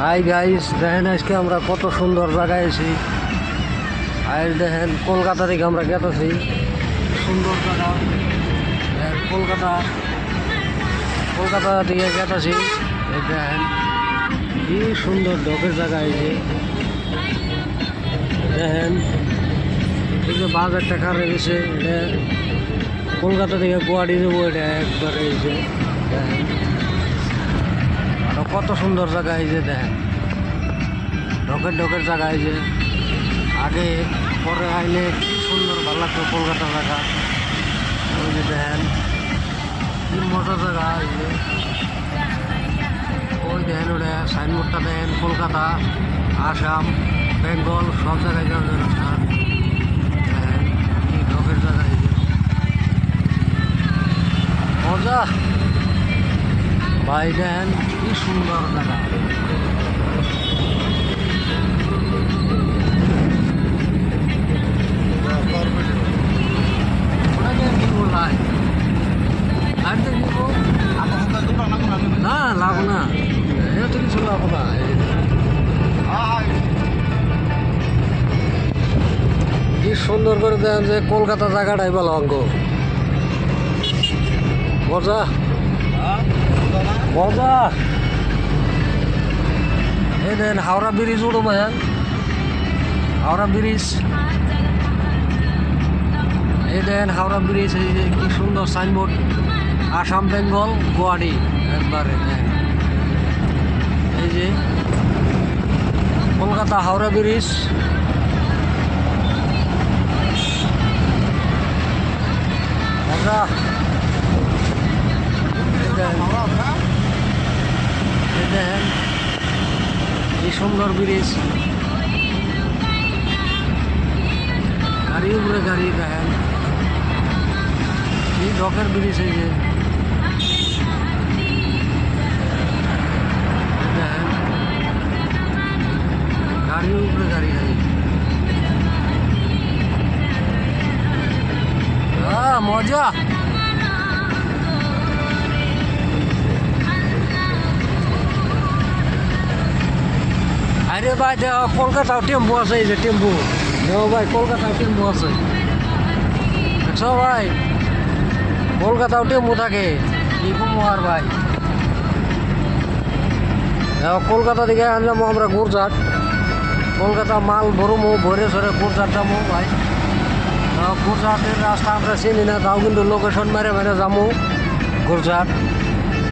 Hi guys, দেখেন আজকে আমরা কত সুন্দর জায়গায় আছি। আর দেখেন কলকাতা থেকে আমরা গেতেছি, সুন্দর জায়গা। কলকাতা থেকে গেতেছি। এই দেখেন কি সুন্দর ডকের জায়গা। এই যে দেখেন এই যে বাস একটা কার গেছে, এটা কলকাতা থেকে গুয়াহাটি যাবো। এটা একবার এই যে দেখেন কত সুন্দর জায়গা। এই যে দেখেন ডকের জায়গা। এই যে আগে পরে আইলে কি সুন্দর ভালো লাগতো কলকাতা জায়গা। ওই যে দেখেন কি মজার জায়গা। এই যে ওই দেখেন ওটা সাইনবোর্ডটা দেখেন, কলকাতা, আসাম, বেঙ্গল সব জায়গায় যাওয়ার রাস্তা। দেখেন কি ডকের জায়গা। এই যে মজা ভাই, দেখেন কি সুন্দর জায়গা। না লাভ না, এটা কিছু লাভ না। কি সুন্দর করে দেখেন যে কলকাতা জায়গাটাই ভালো অঙ্ক মজা মজা। এই দেখেন হাওড়া ব্রিজ উঠো ভাইয়া, হাওড়া ব্রিজ। এই দেখেন হাওড়া ব্রিজ। এই যে কি সুন্দর সাইনবোর্ড, আসাম, বেঙ্গল, গুয়াহাটি একবারে। এই যে কলকাতা হাওড়া ব্রিজ। মজা। এই দেখেন কি সুন্দর ব্রিজ, গাড়ি উপরে গাড়ি। দেখেন কি ডকের ব্রিজ। এই যে দেখেন গাড়ি উপরে গাড়ি গাড়ি। মজা। আরে ভাই দেখো কলকাতাও টেম্পু আছে। এই যে টেম্পু দেখো ভাই, কলকাতাও টেম্পু আছে। দেখছো ভাই, কলকাতাও টেম্পু থাকে। কি কমো আর ভাই, দেখো কলকাতা থেকে আনলাম আমরা গুরজাট। কলকাতা মাল ভরমো, ভরে সরে গুরজাট যাবো ভাই। গুরজাটের রাস্তা আমরা চিনি না, তাও কিন্তু লোকেশন মেরে মেরে যাবো গুরজাট।